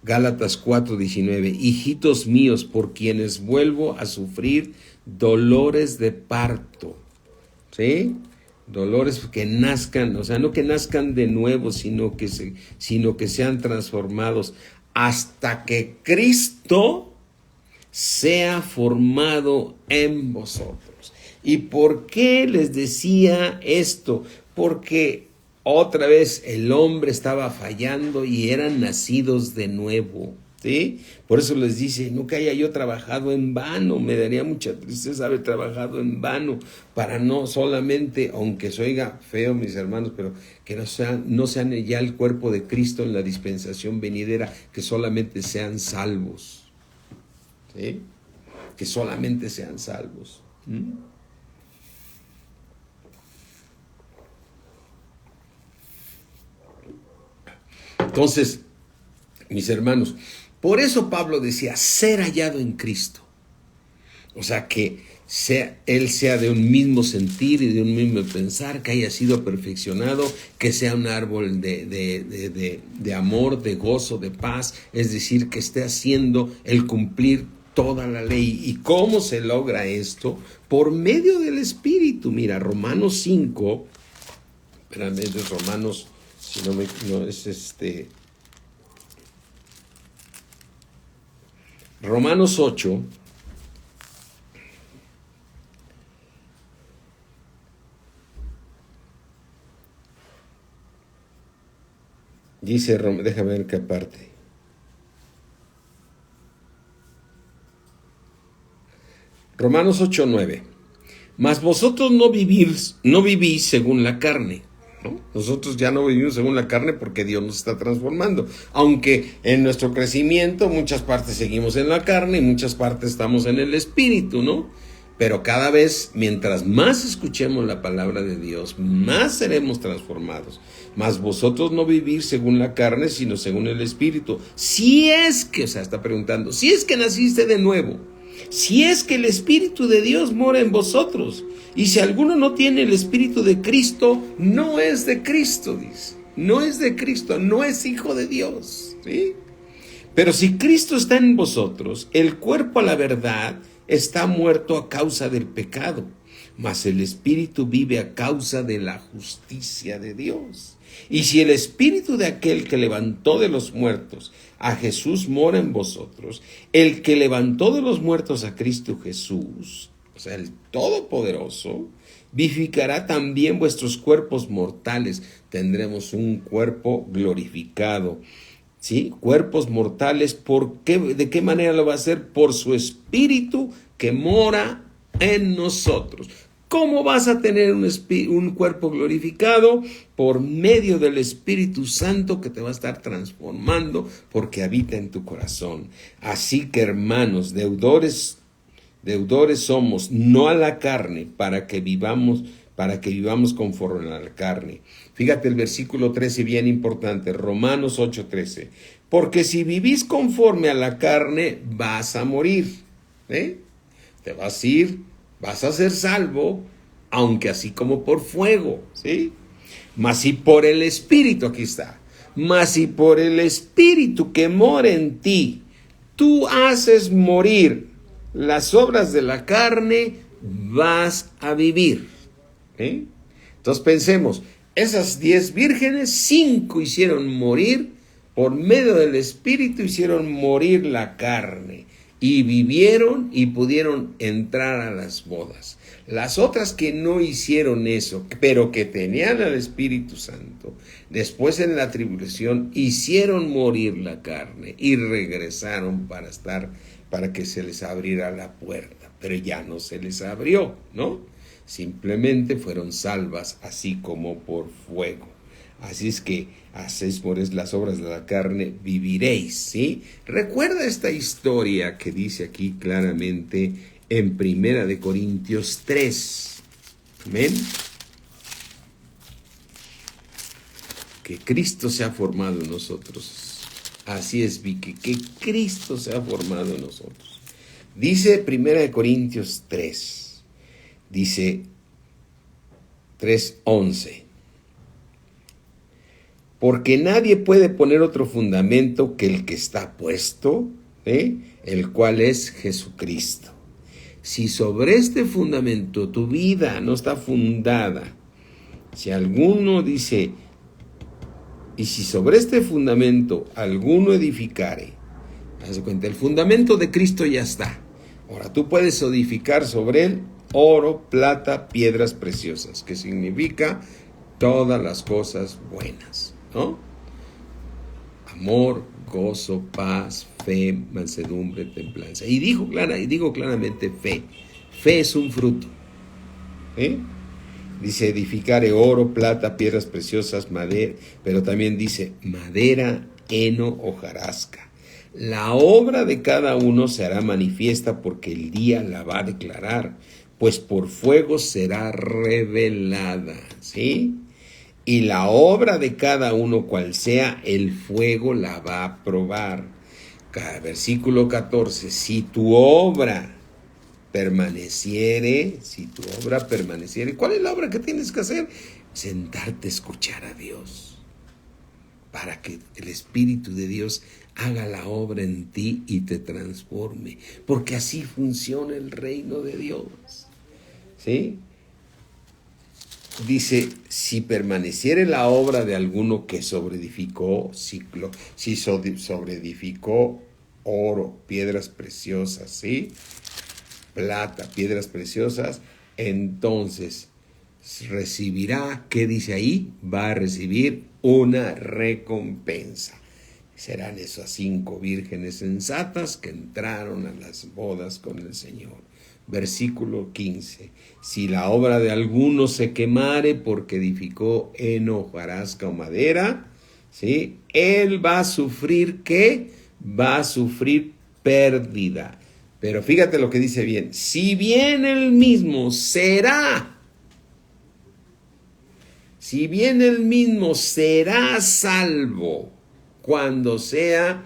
Gálatas 4:19, hijitos míos, por quienes vuelvo a sufrir dolores de parto, ¿sí? Dolores que nazcan, o sea, no que nazcan de nuevo, sino que sean transformados hasta que Cristo sea formado en vosotros. ¿Y por qué les decía esto? Porque otra vez el hombre estaba fallando y eran nacidos de nuevo, ¿sí? Por eso les dice, no que haya yo trabajado en vano, me daría mucha tristeza haber trabajado en vano, para no solamente, aunque se oiga feo, mis hermanos, pero que no sean ya el cuerpo de Cristo en la dispensación venidera, que solamente sean salvos, ¿sí? Que solamente sean salvos. Entonces, mis hermanos, por eso Pablo decía, ser hallado en Cristo. O sea, que él sea de un mismo sentir y de un mismo pensar, que haya sido perfeccionado, que sea un árbol de amor, de gozo, de paz. Es decir, que esté haciendo el cumplir toda la ley. ¿Y cómo se logra esto? Por medio del Espíritu. Mira, Romanos 5, espérame, es Romanos, si no es Romanos 8, dice, déjame ver qué parte. Romanos 8:9. Mas vosotros no vivís según la carne, ¿no? Nosotros ya no vivimos según la carne porque Dios nos está transformando. Aunque en nuestro crecimiento muchas partes seguimos en la carne y muchas partes estamos en el Espíritu, ¿no? Pero cada vez, mientras más escuchemos la palabra de Dios, más seremos transformados. Mas vosotros no vivís según la carne, sino según el Espíritu. Si es que, o sea, está preguntando, si es que naciste de nuevo, si es que el Espíritu de Dios mora en vosotros, y si alguno no tiene el Espíritu de Cristo, no es de Cristo, dice. No es de Cristo, no es hijo de Dios, ¿sí? Pero si Cristo está en vosotros, el cuerpo a la verdad está muerto a causa del pecado, mas el Espíritu vive a causa de la justicia de Dios. Y si el Espíritu de aquel que levantó de los muertos a Jesús mora en vosotros, el que levantó de los muertos a Cristo Jesús, o sea, el Todopoderoso, vivificará también vuestros cuerpos mortales. Tendremos un cuerpo glorificado. ¿Sí? Cuerpos mortales, ¿de qué manera lo va a hacer? Por su Espíritu que mora en nosotros. ¿Cómo vas a tener un cuerpo glorificado? Por medio del Espíritu Santo que te va a estar transformando porque habita en tu corazón. Así que, hermanos, deudores somos, no a la carne, para que vivamos conforme a la carne. Fíjate el versículo 13, bien importante, Romanos 8:13. Porque si vivís conforme a la carne, vas a morir. Te vas a ir, vas a ser salvo, aunque así como por fuego, ¿sí? Mas si por el Espíritu, aquí está, mas si por el Espíritu que mora en ti, tú haces morir las obras de la carne, vas a vivir. Entonces pensemos, esas 10 vírgenes, 5 hicieron morir, por medio del Espíritu hicieron morir la carne, y vivieron y pudieron entrar a las bodas. Las otras que no hicieron eso, pero que tenían al Espíritu Santo, después en la tribulación hicieron morir la carne y regresaron para que se les abriera la puerta, pero ya no se les abrió, ¿no? Simplemente fueron salvas así como por fuego. Así es que hacéis por las obras de la carne, viviréis, ¿sí? Recuerda esta historia que dice aquí claramente en 1 Corintios 3. Amén. Que Cristo se ha formado en nosotros. Así es, Vicky, que Cristo se ha formado en nosotros. Dice 1 Corintios 3. Dice 3:11. Porque nadie puede poner otro fundamento que el que está puesto, el cual es Jesucristo. Si sobre este fundamento tu vida no está fundada, si alguno dice, y si sobre este fundamento alguno edificare, haz de cuenta, el fundamento de Cristo ya está. Ahora tú puedes edificar sobre él oro, plata, piedras preciosas, que significa todas las cosas buenas, ¿no? Amor, gozo, paz, fe, mansedumbre, templanza. Y digo claramente fe. Fe es un fruto. Dice edificare oro, plata, piedras preciosas, madera, pero también dice madera, heno, hojarasca. La obra de cada uno se hará manifiesta porque el día la va a declarar, pues por fuego será revelada, ¿sí? Y la obra de cada uno, cual sea, el fuego la va a probar. Versículo 14, si tu obra permaneciere, ¿cuál es la obra que tienes que hacer? Sentarte a escuchar a Dios, para que el Espíritu de Dios haga la obra en ti y te transforme, porque así funciona el reino de Dios, ¿sí? Dice, si permaneciere la obra de alguno que sobreedificó, si sobreedificó oro, piedras preciosas, ¿sí? Plata, piedras preciosas, entonces recibirá, ¿qué dice ahí? Va a recibir una recompensa. Serán esas 5 vírgenes sensatas que entraron a las bodas con el Señor. Versículo 15. Si la obra de alguno se quemare porque edificó heno, hojarasca o madera, ¿sí? Él va a sufrir, ¿qué? Va a sufrir pérdida. Pero fíjate lo que dice bien. Si bien él mismo será salvo cuando sea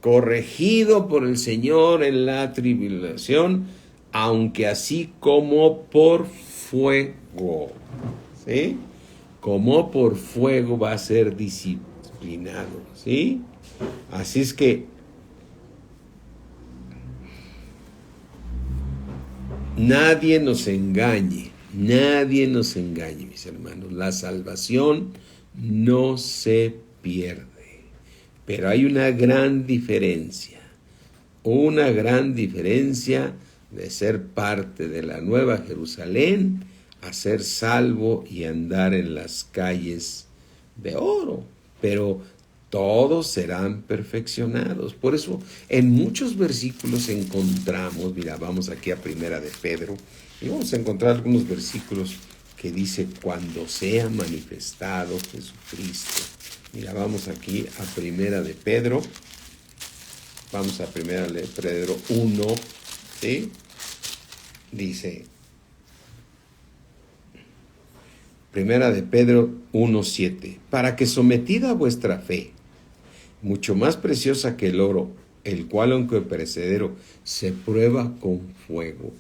corregido por el Señor en la tribulación, aunque así como por fuego, ¿sí? Como por fuego va a ser disciplinado, ¿sí? Así es que nadie nos engañe, mis hermanos. La salvación no se pierde, pero hay una gran diferencia de ser parte de la Nueva Jerusalén a ser salvo y andar en las calles de oro, pero todos serán perfeccionados. Por eso en muchos versículos encontramos, mira, vamos aquí a Primera de Pedro, y vamos a encontrar algunos versículos que dice cuando sea manifestado Jesucristo. Mira, vamos aquí a Primera de Pedro, vamos a Primera de Pedro 1, ¿sí? Dice, Primera de Pedro 1:7, para que sometida a vuestra fe, mucho más preciosa que el oro, el cual aunque perecedero, se prueba con fuego.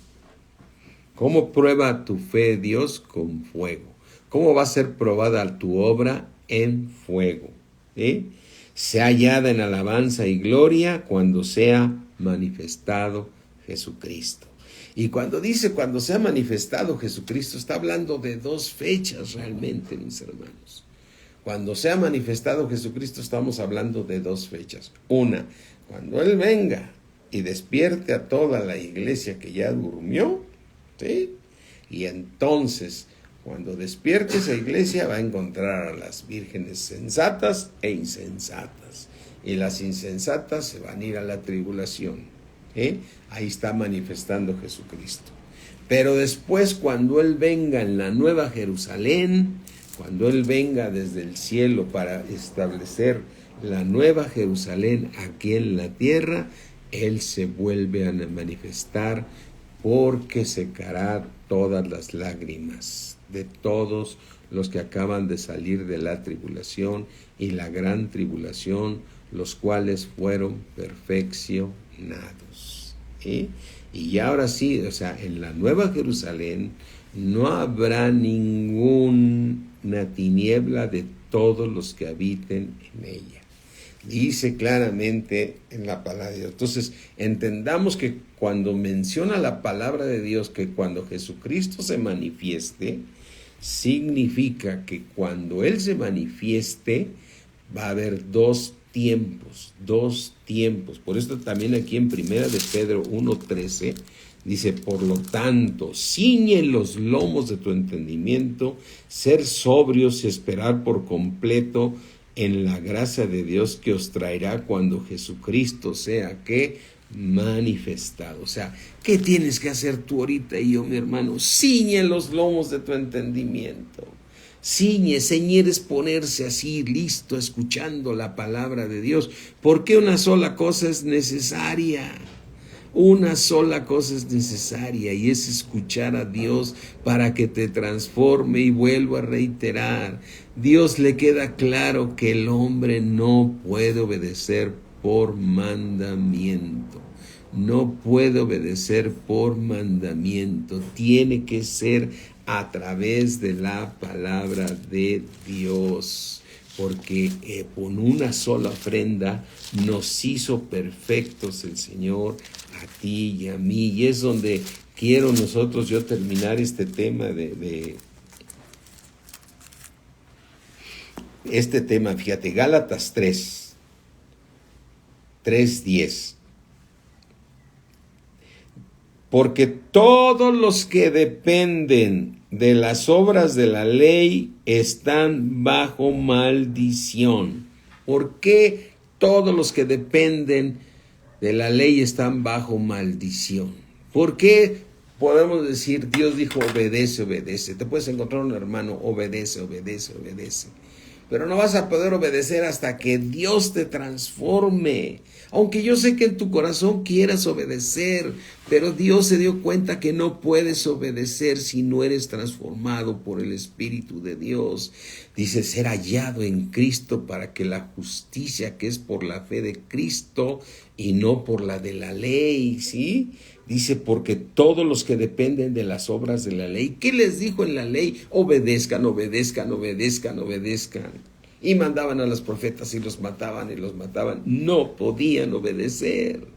¿Cómo prueba tu fe Dios? Con fuego. ¿Cómo va a ser probada tu obra? En fuego. ¿Sí? Sea hallada en alabanza y gloria cuando sea manifestado Jesucristo. Y cuando dice cuando sea manifestado Jesucristo, está hablando de dos fechas realmente, mis hermanos. Cuando sea manifestado Jesucristo estamos hablando de dos fechas. Una, cuando Él venga y despierte a toda la iglesia que ya durmió, ¿sí? Y entonces, cuando despierte esa iglesia va a encontrar a las vírgenes sensatas e insensatas. Y las insensatas se van a ir a la tribulación. Ahí está manifestando Jesucristo. Pero después, cuando Él venga en la nueva Jerusalén, cuando Él venga desde el cielo para establecer la nueva Jerusalén aquí en la tierra, Él se vuelve a manifestar porque secará todas las lágrimas de todos los que acaban de salir de la tribulación y la gran tribulación, los cuales fueron perfeccionados. Y ahora sí, o sea, en la nueva Jerusalén no habrá ninguna tiniebla de todos los que habiten en ella. Dice claramente en la palabra de Dios. Entonces, entendamos que cuando menciona la palabra de Dios, que cuando Jesucristo se manifieste, significa que cuando Él se manifieste, va a haber dos tiempos. Por esto también aquí en Primera de Pedro 1:13, dice, por lo tanto, ciñe los lomos de tu entendimiento, ser sobrios y esperar por completo en la gracia de Dios que os traerá cuando Jesucristo sea que manifestado. O sea, ¿qué tienes que hacer tú ahorita y yo, mi hermano? Ciñe los lomos de tu entendimiento. Ceñir es ponerse así, listo, escuchando la palabra de Dios. Porque una sola cosa es necesaria. Una sola cosa es necesaria y es escuchar a Dios para que te transforme. Y vuelvo a reiterar, Dios le queda claro que el hombre no puede obedecer por mandamiento. No puede obedecer por mandamiento. Tiene que ser a través de la palabra de Dios. Porque con una sola ofrenda nos hizo perfectos el Señor a ti y a mí. Y es donde quiero yo terminar este tema fíjate, Gálatas 3:10. Porque todos los que dependen de las obras de la ley están bajo maldición. ¿Por qué todos los que dependen de la ley están bajo maldición? ¿Por qué podemos decir, Dios dijo, obedece, obedece? Te puedes encontrar un hermano, obedece, obedece, obedece. Pero no vas a poder obedecer hasta que Dios te transforme. Aunque yo sé que en tu corazón quieras obedecer, pero Dios se dio cuenta que no puedes obedecer si no eres transformado por el Espíritu de Dios. Dice, ser hallado en Cristo para que la justicia que es por la fe de Cristo y no por la de la ley, ¿sí? Dice, porque todos los que dependen de las obras de la ley, ¿qué les dijo en la ley? Obedezcan, obedezcan, obedezcan, obedezcan. Y mandaban a los profetas y los mataban. No podían obedecer.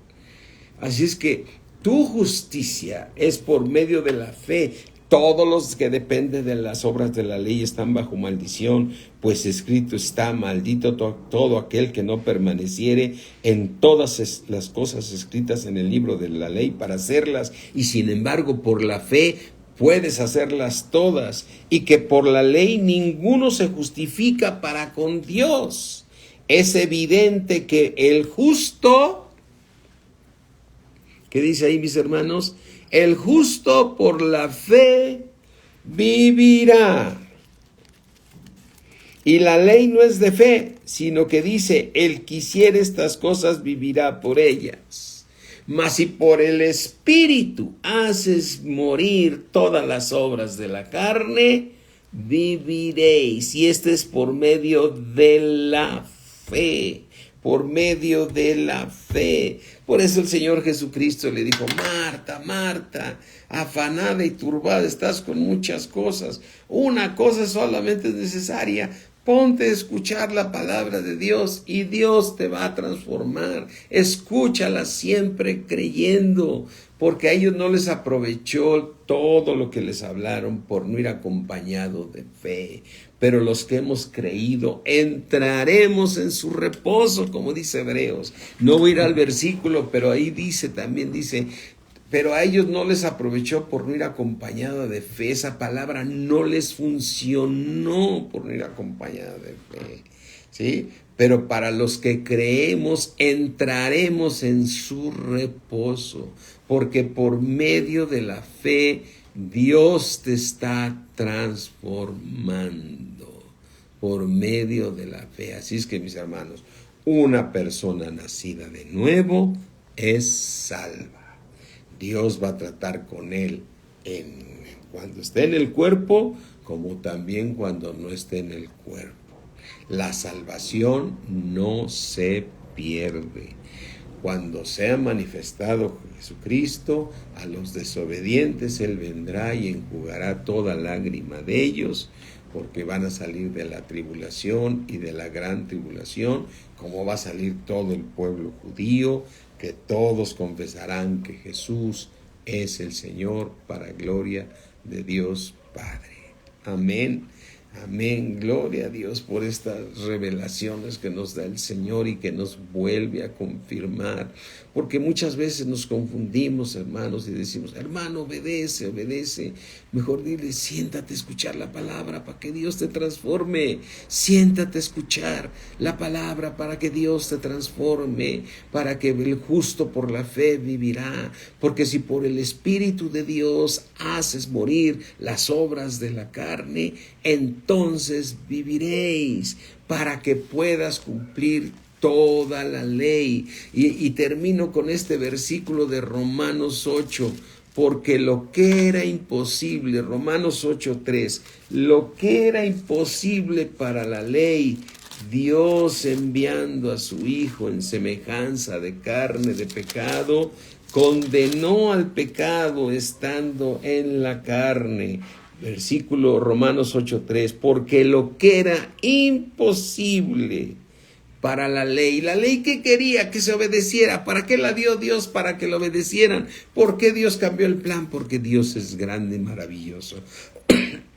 Así es que tu justicia es por medio de la fe. Todos los que dependen de las obras de la ley están bajo maldición, pues escrito está, maldito todo aquel que no permaneciere en todas las cosas escritas en el libro de la ley para hacerlas. Y sin embargo, por la fe puedes hacerlas todas y que por la ley ninguno se justifica para con Dios. Es evidente que el justo, ¿qué dice ahí, mis hermanos? El justo por la fe vivirá. Y la ley no es de fe, sino que dice, el que hiciere estas cosas vivirá por ellas. Mas si por el Espíritu haces morir todas las obras de la carne, viviréis. Y este es por medio de la fe, por medio de la fe. Por eso el Señor Jesucristo le dijo, Marta, Marta, afanada y turbada estás con muchas cosas. Una cosa solamente es necesaria. Ponte a escuchar la palabra de Dios y Dios te va a transformar. Escúchala siempre creyendo, porque a ellos no les aprovechó todo lo que les hablaron por no ir acompañado de fe. Pero los que hemos creído entraremos en su reposo, como dice Hebreos. No voy a ir al versículo, pero ahí dice, también dice, pero a ellos no les aprovechó por no ir acompañada de fe. Esa palabra no les funcionó por no ir acompañada de fe, ¿sí? Pero para los que creemos entraremos en su reposo, porque por medio de la fe Dios te está transformando, por medio de la fe. Así es que, mis hermanos, una persona nacida de nuevo es salva. Dios va a tratar con él cuando esté en el cuerpo, como también cuando no esté en el cuerpo. La salvación no se pierde. Cuando sea manifestado Jesucristo, a los desobedientes Él vendrá y enjugará toda lágrima de ellos, porque van a salir de la tribulación y de la gran tribulación, como va a salir todo el pueblo judío, que todos confesarán que Jesús es el Señor para gloria de Dios Padre. Amén. Amén, gloria a Dios por estas revelaciones que nos da el Señor y que nos vuelve a confirmar, porque muchas veces nos confundimos, hermanos, y decimos, hermano, obedece, obedece. Mejor dile, siéntate a escuchar la palabra para que Dios te transforme. Siéntate a escuchar la palabra para que Dios te transforme, para que el justo por la fe vivirá, porque si por el Espíritu de Dios haces morir las obras de la carne, entonces viviréis, para que puedas cumplir toda la ley. Y termino con este versículo de Romanos 8, porque lo que era imposible, Romanos 8:3, lo que era imposible para la ley, Dios enviando a su Hijo en semejanza de carne de pecado, condenó al pecado estando en la carne. Versículo Romanos 8:3, porque lo que era imposible para la ley que quería que se obedeciera, ¿para qué la dio Dios? Para que lo obedecieran. ¿Por qué Dios cambió el plan? Porque Dios es grande y maravilloso.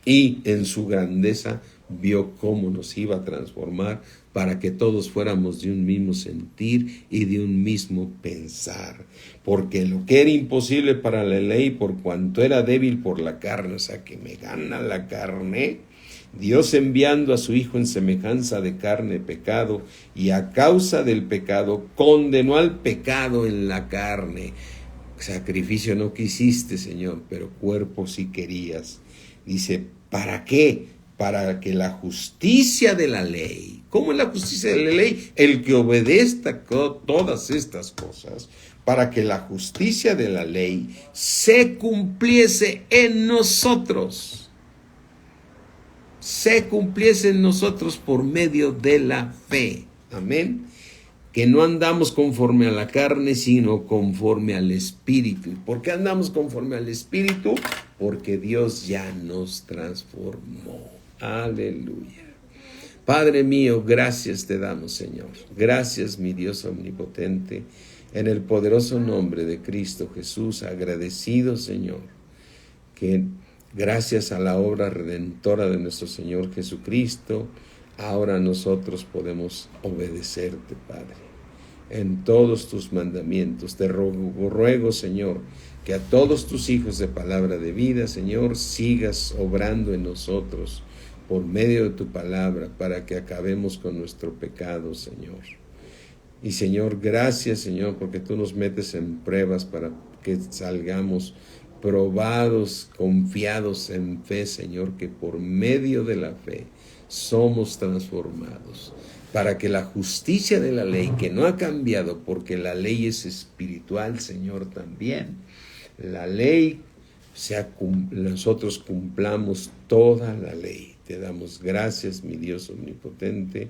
Y en su grandeza vio cómo nos iba a transformar para que todos fuéramos de un mismo sentir y de un mismo pensar. Porque lo que era imposible para la ley, por cuanto era débil por la carne, o sea que me gana la carne, Dios enviando a su Hijo en semejanza de carne, pecado, y a causa del pecado condenó al pecado en la carne. Sacrificio no quisiste, Señor, pero cuerpo sí querías. Dice, ¿para qué? Para que la justicia de la ley, ¿cómo es la justicia de la ley? El que obedezca todas estas cosas, para que la justicia de la ley se cumpliese en nosotros. Se cumpliese en nosotros por medio de la fe. Amén. Que no andamos conforme a la carne, sino conforme al Espíritu. ¿Por qué andamos conforme al Espíritu? Porque Dios ya nos transformó. Aleluya. Padre mío, gracias te damos, Señor. Gracias, mi Dios omnipotente. En el poderoso nombre de Cristo Jesús, agradecido, Señor, que gracias a la obra redentora de nuestro Señor Jesucristo, ahora nosotros podemos obedecerte, Padre. en todos tus mandamientos. Te ruego, Señor, que a todos tus hijos de palabra de vida, Señor, sigas obrando en nosotros por medio de tu palabra para que acabemos con nuestro pecado, Señor. Y Señor, gracias, Señor, porque tú nos metes en pruebas para que salgamos probados, confiados en fe, Señor, que por medio de la fe somos transformados, para que la justicia de la ley, que no ha cambiado, porque la ley es espiritual, Señor, también, la ley, nosotros cumplamos toda la ley. Te damos gracias, mi Dios omnipotente.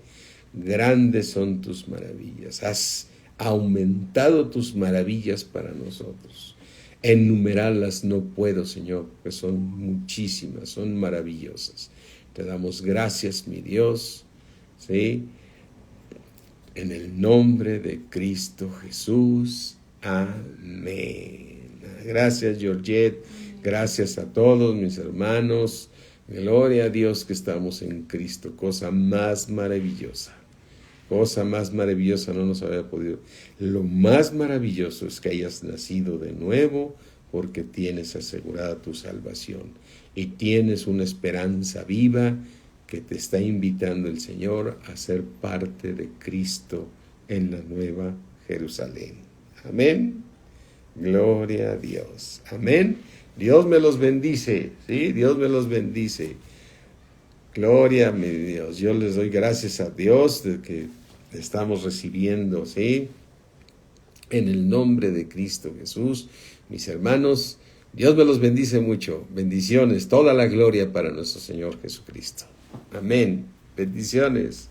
Grandes son tus maravillas. Has aumentado tus maravillas para nosotros. Enumerarlas no puedo, Señor, porque son muchísimas, son maravillosas. Te damos gracias, mi Dios, ¿sí? En el nombre de Cristo Jesús. Amén. Gracias, Georgette. Gracias a todos mis hermanos. Gloria a Dios que estamos en Cristo. Cosa más maravillosa. Cosa más maravillosa no nos había podido. Lo más maravilloso es que hayas nacido de nuevo, porque tienes asegurada tu salvación y tienes una esperanza viva que te está invitando el Señor a ser parte de Cristo en la nueva Jerusalén. Amén. Gloria a Dios. Amén. Dios me los bendice. ¿Sí? Dios me los bendice. Gloria a mi Dios. Yo les doy gracias a Dios de que estamos recibiendo, ¿sí? En el nombre de Cristo Jesús, mis hermanos, Dios me los bendice mucho. Bendiciones, toda la gloria para nuestro Señor Jesucristo. Amén. Bendiciones.